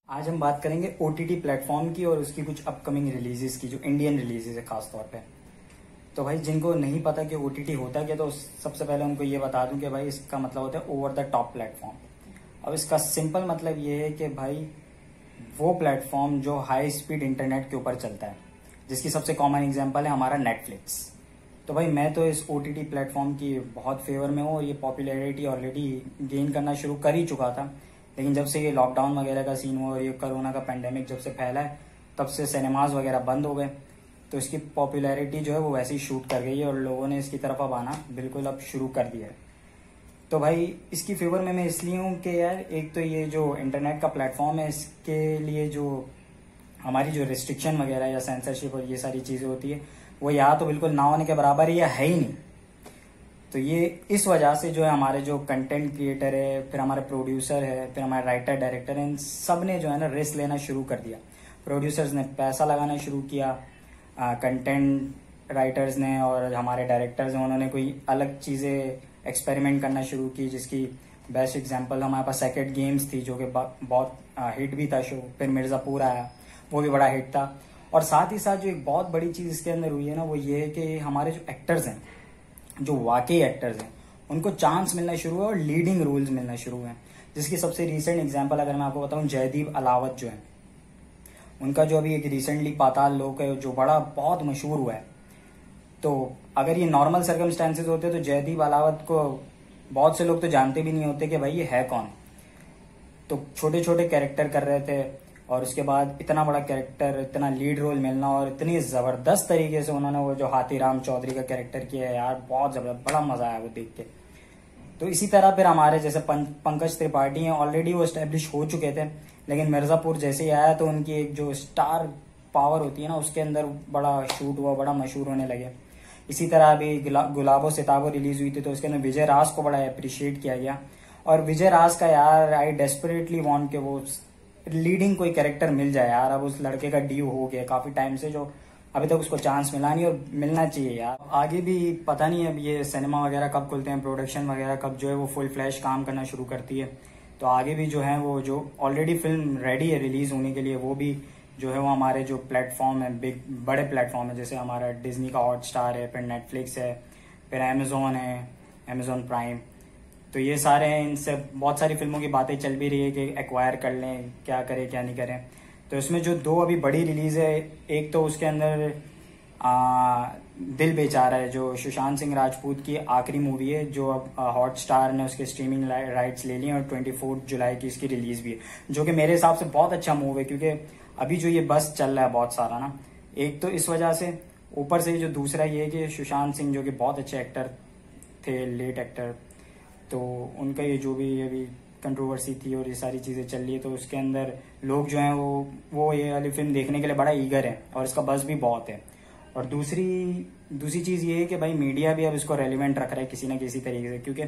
आज हम बात करेंगे ओटीटी प्लेटफॉर्म की और उसकी कुछ अपकमिंग रिलीजेस की, जो इंडियन रिलीजेस है खास तौर पे। तो भाई जिनको नहीं पता कि ओटीटी होता क्या, तो सबसे पहले उनको ये बता दूं कि भाई इसका मतलब होता है ओवर द टॉप प्लेटफॉर्म। अब इसका सिंपल मतलब ये है कि भाई वो प्लेटफॉर्म जो हाई स्पीड इंटरनेट के ऊपर चलता है, जिसकी सबसे कॉमन एग्जांपल है हमारा नेटफ्लिक्स। तो भाई मैं तो इस ओटीटी प्लेटफॉर्म की बहुत फेवर में हूँ और ये पॉपुलैरिटी ऑलरेडी गेन करना शुरू कर ही चुका था। लेकिन जब से ये लॉकडाउन वगैरह का सीन हुआ और ये कोरोना का पेंडेमिक जब से फैला है, तब से सिनेमाज वगैरह बंद हो गए, तो इसकी पॉपुलैरिटी जो है वो वैसे ही शूट कर गई है और लोगों ने इसकी तरफ अब आना बिल्कुल अब शुरू कर दिया है। तो भाई इसकी फेवर में मैं इसलिए हूँ कि यार एक तो ये जो इंटरनेट का प्लेटफॉर्म है, इसके लिए जो हमारी जो रिस्ट्रिक्शन वगैरह या सेंसरशिप और ये सारी चीज़ें होती है, वो या तो बिल्कुल ना होने के बराबर या है ही नहीं। तो ये इस वजह से जो है हमारे जो कंटेंट क्रिएटर है, फिर हमारे प्रोड्यूसर है, फिर हमारे राइटर डायरेक्टर हैं, इन सब ने जो है ना रिस्क लेना शुरू कर दिया। प्रोड्यूसर्स ने पैसा लगाना शुरू किया, कंटेंट राइटर्स ने और हमारे डायरेक्टर्स हैं उन्होंने कोई अलग चीज़ें एक्सपेरिमेंट करना शुरू की, जिसकी बेस्ट एग्जांपल हमारे पास सेकेंड गेम्स थी जो कि बहुत हिट भी था शो। फिर मिर्ज़ापुर आया, वो भी बड़ा हिट था। और साथ ही साथ जो एक बहुत बड़ी चीज़ इसके अंदर हुई है ना, वो ये है कि हमारे जो एक्टर्स हैं, जो वाकई एक्टर्स हैं, उनको चांस मिलना शुरू है और लीडिंग रोल्स मिलना शुरू हैं। जिसकी सबसे रीसेंट एग्जांपल अगर मैं आपको बताऊं, जयदीप अलावत जो है, उनका जो अभी एक रिसेंटली पाताल लोक है जो बड़ा बहुत मशहूर हुआ है। तो अगर ये नॉर्मल सर्कमस्टेंसेज होते तो जयदीप अलावत को बहुत से लोग तो जानते भी नहीं होते कि भाई ये है कौन। तो छोटे छोटे कैरेक्टर कर रहे थे और उसके बाद इतना बड़ा कैरेक्टर, इतना लीड रोल मिलना और इतनी जबरदस्त तरीके से उन्होंने वो जो हाथीराम चौधरी का कैरेक्टर किया है यार, बहुत जबरदस्त, बड़ा मजा आया वो देख के। तो इसी तरह फिर हमारे जैसे पंकज त्रिपाठी हैं, ऑलरेडी वो एस्टेब्लिश हो चुके थे, लेकिन मिर्जापुर जैसे ही आया तो उनकी एक जो स्टार पावर होती है ना, उसके अंदर बड़ा शूट हुआ, बड़ा मशहूर होने लगे। इसी तरह अभी गुलाबो सिताबो रिलीज हुई थी, तो उसके अंदर विजय राज को बड़ा अप्रिशिएट किया गया। और विजय राज का यार आई डेस्परेटली वांट के वो लीडिंग कोई कैरेक्टर मिल जाए यार। अब उस लड़के का ड्यू हो गया काफी टाइम से, जो अभी तक उसको चांस मिला नहीं और मिलना चाहिए यार। आगे भी पता नहीं अब ये सिनेमा वगैरह कब खुलते हैं, प्रोडक्शन वगैरह कब जो है वो फुल फ्लैश काम करना शुरू करती है। तो आगे भी जो है वो जो ऑलरेडी फिल्म रेडी है रिलीज होने के लिए, वो भी जो है वो हमारे जो प्लेटफॉर्म है, बड़े प्लेटफॉर्म है, जैसे हमारा डिज्नी का हॉटस्टार है, फिर नेटफ्लिक्स है, फिर अमेजोन है, अमेजोन प्राइम। तो ये सारे हैं, इनसे बहुत सारी फिल्मों की बातें चल भी रही है कि एक्वायर कर लें, क्या करें क्या नहीं करें। तो इसमें जो दो अभी बड़ी रिलीज है, एक तो उसके अंदर दिल बेचारा है, जो सुशांत सिंह राजपूत की आखिरी मूवी है, जो अब हॉटस्टार ने उसके स्ट्रीमिंग राइट्स ले लिए और 24 जुलाई की इसकी रिलीज भी है, जो कि मेरे हिसाब से बहुत अच्छा मूव है। क्योंकि अभी जो ये बस चल रहा है बहुत सारा ना, एक तो इस वजह से, ऊपर से जो दूसरा ये है कि सुशांत सिंह जो कि बहुत अच्छे एक्टर थे, लेट एक्टर, तो उनका ये जो भी अभी कंट्रोवर्सी थी और ये सारी चीज़ें चल रही है, तो उसके अंदर लोग जो हैं वो ये वाली फिल्म देखने के लिए बड़ा ईगर है और इसका बज़ भी बहुत है। और दूसरी चीज़ ये है कि भाई मीडिया भी अब इसको रेलिवेंट रख रहा है किसी न किसी तरीके से, क्योंकि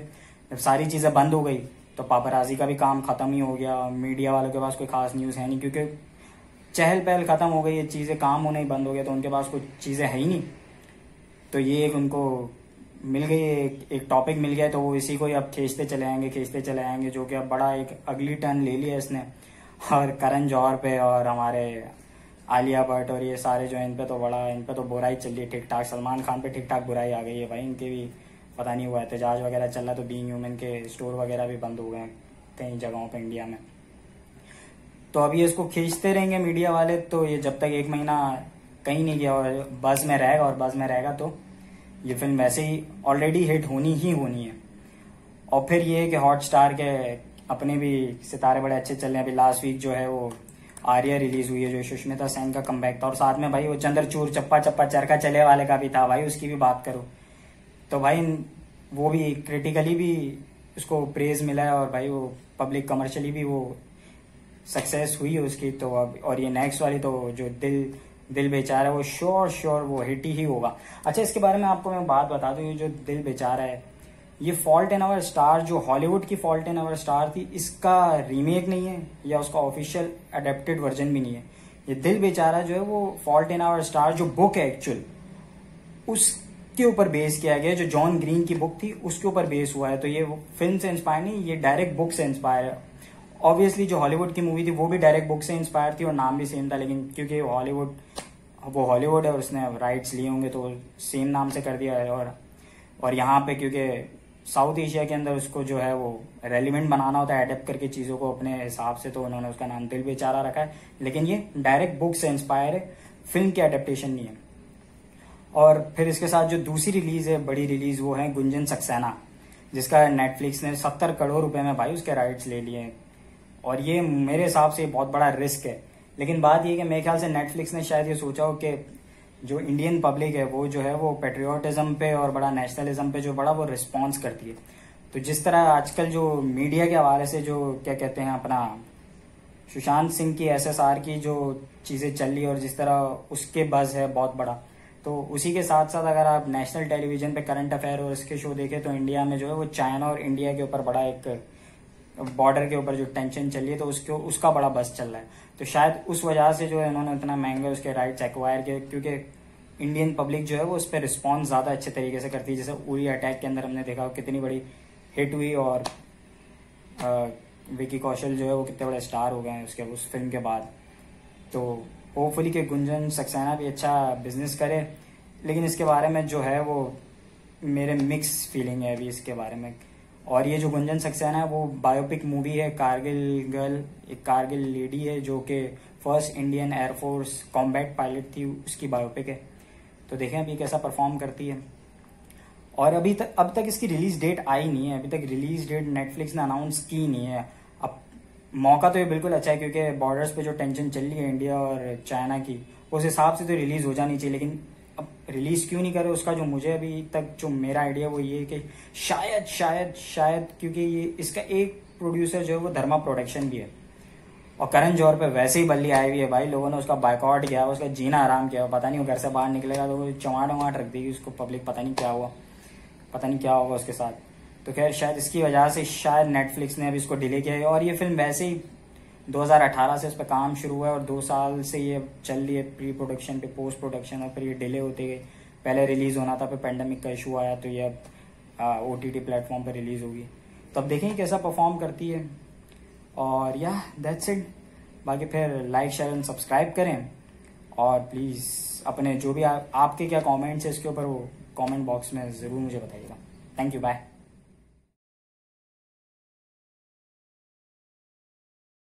जब सारी चीज़ें बंद हो गई तो पापराजी का भी काम ख़त्म ही हो गया। मीडिया वालों के पास कोई खास न्यूज़ है नहीं, क्योंकि चहल पहल ख़त्म हो गई, ये चीज़ें काम होना ही बंद हो गया, तो उनके पास कुछ चीज़ें है ही नहीं। तो ये एक उनको मिल गई, एक टॉपिक मिल गया, तो वो इसी को ही अब खींचते चले आएंगे, जो कि अब बड़ा एक अगली टर्न ले लिया इसने। और करण जौहर पे और हमारे आलिया भट्ट और ये सारे जो इन पे तो बुराई चल रही है ठीक ठाक। सलमान खान पे ठीक ठाक बुराई आ गई है भाई, इनके भी पता नहीं हुआ एहतजाज वगैरह चल रहा है, तो बीइंग ह्यूमन के स्टोर वगैरह भी बंद हो गए हैं कई जगहों पर इंडिया में। तो अभी इसको खींचते रहेंगे मीडिया वाले, तो ये जब तक 1 महीना कहीं नहीं गया और बज़ में रहेगा तो ये फिल्म वैसे ही ऑलरेडी हिट होनी है। और फिर ये है कि हॉटस्टार के अपने भी सितारे बड़े अच्छे चल रहे हैं। अभी लास्ट वीक जो है वो आर्या रिलीज हुई है, जो सुष्मिता सेन का कमबैक था, और साथ में भाई वो चंद्रचूड़ चप्पा चप्पा चरखा चले वाले का भी था भाई, उसकी भी बात करो तो भाई वो भी क्रिटिकली भी उसको प्रेज मिला है और भाई वो पब्लिक कमर्शियली भी वो सक्सेस हुई है उसकी। तो अब और ये नेक्स्ट वाली तो जो दिल बेचारा है, वो श्योर वो हिट ही होगा। अच्छा, इसके बारे में आपको मैं बात बता दूं, ये जो दिल बेचारा है, ये फॉल्ट इन आवर स्टार, जो हॉलीवुड की फॉल्ट इन आवर स्टार थी, इसका रीमेक नहीं है या उसका ऑफिशियल अडेप्टेड वर्जन भी नहीं है। ये दिल बेचारा जो है वो फॉल्ट इन आवर स्टार जो बुक है एक्चुअल, उसके ऊपर बेस किया गया, जो जॉन ग्रीन की बुक थी उसके ऊपर बेस हुआ है। तो ये फिल्म से इंस्पायर नहीं, ये डायरेक्ट बुक से इंस्पायर है। ऑब्वियसली जो हॉलीवुड की मूवी थी वो भी डायरेक्ट बुक से इंस्पायर थी और नाम भी सेम था, लेकिन क्योंकि वो हॉलीवुड है और उसने राइट्स लिए होंगे तो सेम नाम से कर दिया है। और यहाँ पे क्योंकि साउथ एशिया के अंदर उसको जो है वो रेलिवेंट बनाना होता है, एडेप्ट करके चीज़ों को अपने हिसाब से, तो उन्होंने उसका नाम दिल बेचारा रखा है। लेकिन ये डायरेक्ट बुक से इंस्पायर है, फिल्म की एडेप्टेशन नहीं है। और फिर इसके साथ जो दूसरी रिलीज है, बड़ी रिलीज, वो है गुंजन सक्सेना, जिसका नेटफ्लिक्स ने 70 करोड़ रुपए में भाई उसके राइट्स ले लिए हैं। और ये मेरे हिसाब से बहुत बड़ा रिस्क है। लेकिन बात ये कि मेरे ख्याल से नेटफ्लिक्स ने शायद ये सोचा हो कि जो इंडियन पब्लिक है वो जो है वो पेट्रियोटिज्म पे और बड़ा नेशनलिज्म पे जो बड़ा वो रिस्पॉन्स करती है। तो जिस तरह आजकल जो मीडिया के हवाले से जो क्या कहते हैं अपना सुशांत सिंह की SSR की जो चीज़ें चल रही है और जिस तरह उसके बज़ है बहुत बड़ा, तो उसी के साथ साथ अगर आप नेशनल टेलीविजन पे करंट अफेयर और इसके शो देखें तो इंडिया में जो है वो चाइना और इंडिया के ऊपर बड़ा एक बॉर्डर के ऊपर जो टेंशन चल रही है तो उसका बड़ा बस चल रहा है। तो शायद उस वजह से जो है इन्होंने इतना महंगे उसके राइट्स एक्वायर किए, क्योंकि इंडियन पब्लिक जो है वो उस पर रिस्पॉन्स ज़्यादा अच्छे तरीके से करती है। जैसे उरी अटैक के अंदर हमने देखा कितनी बड़ी हिट हुई और विकी कौशल जो है वो कितने बड़े स्टार हो गए हैं उसके उस फिल्म के बाद। तो होपफुली कि गुंजन सक्सेना भी अच्छा बिजनेस करे, लेकिन इसके बारे में जो है वो मेरे मिक्स फीलिंग है अभी इसके बारे में। और ये जो गुंजन सक्सेना है वो बायोपिक मूवी है, कारगिल गर्ल, एक कारगिल लेडी है जो कि first Indian air force combat pilot थी, उसकी बायोपिक है। तो देखें अभी कैसा परफॉर्म करती है। और अब तक इसकी रिलीज डेट आई नहीं है, अभी तक रिलीज डेट नेटफ्लिक्स ने अनाउंस की नहीं है। अब मौका तो ये बिल्कुल अच्छा है क्योंकि बॉर्डर्स पे जो टेंशन चल रही है इंडिया और चाइना की, उस हिसाब से तो रिलीज हो जानी चाहिए। लेकिन अब रिलीज क्यों नहीं करे उसका जो मुझे अभी तक जो मेरा आइडिया वो ये है कि शायद क्योंकि ये इसका एक प्रोड्यूसर जो है वो धर्मा प्रोडक्शन भी है और करण जौहर पे वैसे ही बल्ली आई हुई है भाई, लोगों ने उसका बायकॉट किया, उसका जीना आराम किया। पता नहीं वो घर से बाहर निकलेगा तो वो चमाट रख देगी उसको पब्लिक, पता नहीं क्या होगा उसके साथ। तो खैर शायद इसकी वजह से शायद नेटफ्लिक्स ने अभी इसको डिले किया है। और ये फिल्म वैसे ही 2018 से इस पर काम शुरू हुआ है और 2 साल से ये चल रही है प्री प्रोडक्शन पे पोस्ट प्रोडक्शन, और फिर ये डिले होते गए। पहले रिलीज होना था, फिर पेंडेमिक का इशू आया तो ये अब OTT प्लेटफॉर्म पर रिलीज होगी। तो अब देखेंगे कैसा परफॉर्म करती है। और या दैट्स इट। बाकी फिर लाइक शेयर एंड सब्सक्राइब करें और प्लीज़ अपने जो भी आपके क्या कमेंट्स है इसके ऊपर वो कमेंट बॉक्स में ज़रूर मुझे बताइएगा। Thank you, bye.